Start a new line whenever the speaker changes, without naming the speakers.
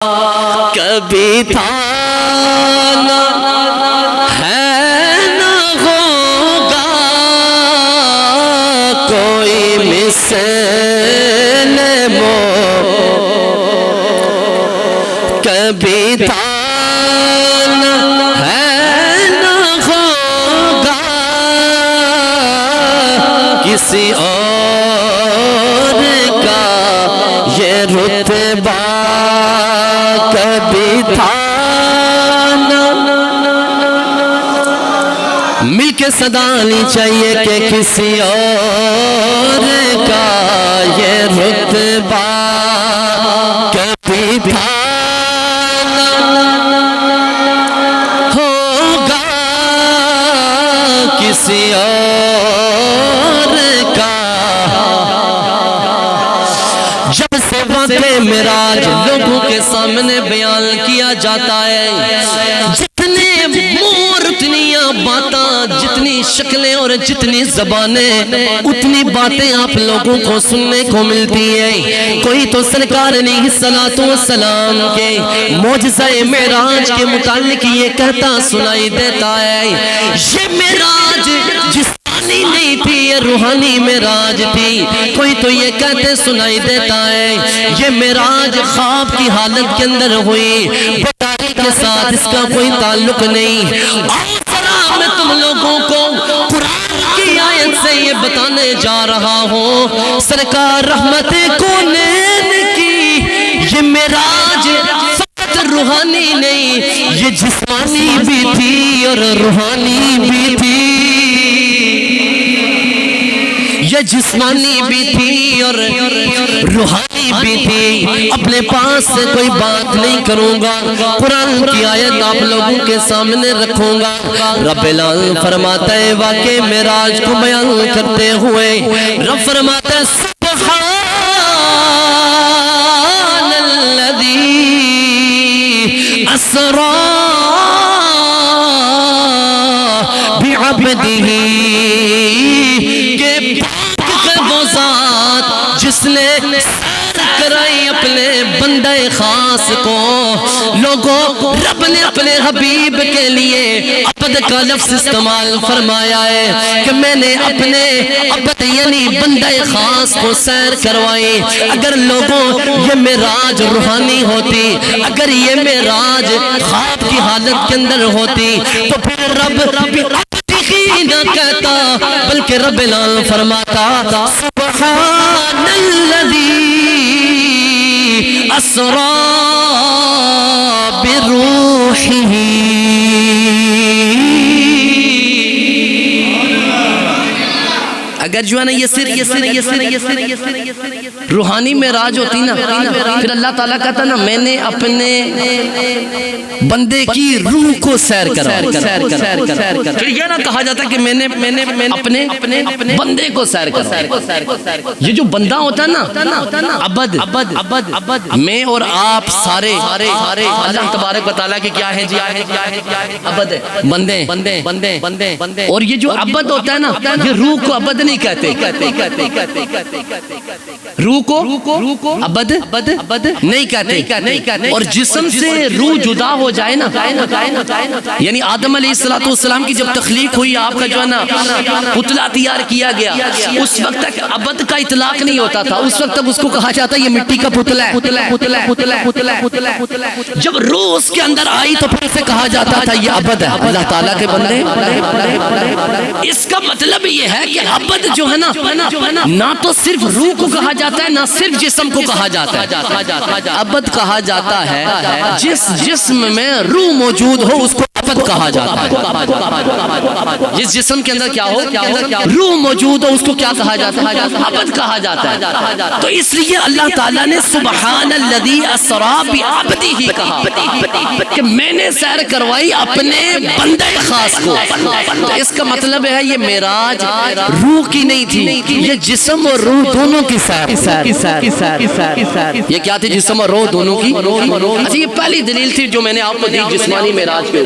کبھی تھا نہ ہے نہ ہوگا کوئی مثل کبھی تھا نہ ہے نہ ہوگا کسی اور کا یہ رتبہ کبھی تھا نہ مل کے صدا نہیں چاہیے کہ کسی اور کا یہ رتبہ کبھی تھا نہ ہوگا کسی اور کا جب سے واقعہ معراج لوگوں کے سامنے بیان کیا جاتا ہے جتنے مور اتنیاں باتاں جتنی شکلیں اور جتنی زبانیں اتنی باتیں آپ لوگوں کو سننے کو ملتی ہیں کوئی تو سرکار علیہ السلام کے معجزہ معراج کے متعلق یہ کہتا سنائی دیتا ہے یہ معراج جسمانی نہیں تھی یہ روحانی معراج تھی کوئی تو یہ کہتے سنائی دیتا ہے یہ معراج خواب کی حالت کے اندر ہوئی بیداری کے ساتھ اس کا کوئی تعلق نہیں اور میں تم لوگوں کو قرآن کی آیت سے یہ بتانے جا رہا ہوں سرکار رحمت کونین کی یہ معراج فقط روحانی نہیں یہ جسمانی بھی تھی اور روحانی بھی تھی یہ جسمانی بھی تھی اور روحانی بھی تھی اپنے پاس سے کوئی بات نہیں کروں گا قرآن کی آیت آپ لوگوں کے سامنے رکھوں گا رب العالمین فرماتا ہے واقع معراج کو بیان کرتے ہوئے رب فرماتا ہے سبحان الذی اسرا بعبدہ جس نے سیر کرائی اپنے بندہ خاص کو لوگوں رب نے اپنے حبیب کے لیے عبد کا لفظ استعمال فرمایا ہے کہ میں نے اپنے عبد یعنی بندہ خاص کو سیر کروائی اگر لوگوں یہ معراج روحانی ہوتی اگر یہ معراج خواب کی حالت کے اندر ہوتی تو پھر رب نہ کہتا بلکہ رب العالمین فرماتا سبحان الذی اسرا بروحہ اگر جو ہے نا یہ صرف روحانی معراج ہوتی نا پھر اللہ تعالیٰ کہتا نا میں نے اپنے بندے کی روح کو سیر کرا پھر یہ نہ کہا جاتا کہ میں نے اپنے بندے کو سیر کرا یہ جو بندہ ہوتا نا عبد میں اور آپ سارے اللہ تبارک و تعالیٰ کے کیا ہے جی عبد بندے اور یہ جو عبد ہوتا ہے نا یہ روح کو عبد نہیں کہتے روح کو عبد نہیں کہتے اور جسم سے روح جدا ہو جائے نا یعنی آدم علیہ السلام کی جب تخلیق ہوئی آپ کا جو ہے نا پتلا تیار کیا گیا اس وقت تک عبد کا اطلاق نہیں ہوتا تھا اس وقت تک اس کو کہا جاتا یہ مٹی کا پتلا ہے جب روح اس کے اندر آئی تو پھر سے کہا جاتا تھا یہ عبد ہے اللہ تعالیٰ کے بندے اس کا مطلب یہ ہے کہ عبد جو ہے نا نہ تو صرف روح کو کہا جاتا ہے نہ صرف جسم کو کہا جاتا ہے عبد کہا جاتا ہے جس جسم میں روح موجود ہو اس کو عبد کہا جاتا ہے جس جسم کے اندر کیا ہو روح موجود ہو اس کو کیا کہا جاتا ہے عبد کہا جاتا ہے تو اس لیے اللہ تعالیٰ نے سبحان الذی اسرا بعبدہ کہا کہ میں نے سیر کروائی اپنے بندے خاص کو تو اس کا مطلب ہے یہ معراج روح کی نہیں تھی یہ جسم اور روح دونوں کی سیر یہ کیا تھی جسم اور روح دونوں کی اچھا یہ پہلی دلیل تھی جو میں نے آپ کو دی جسمانی معراج کے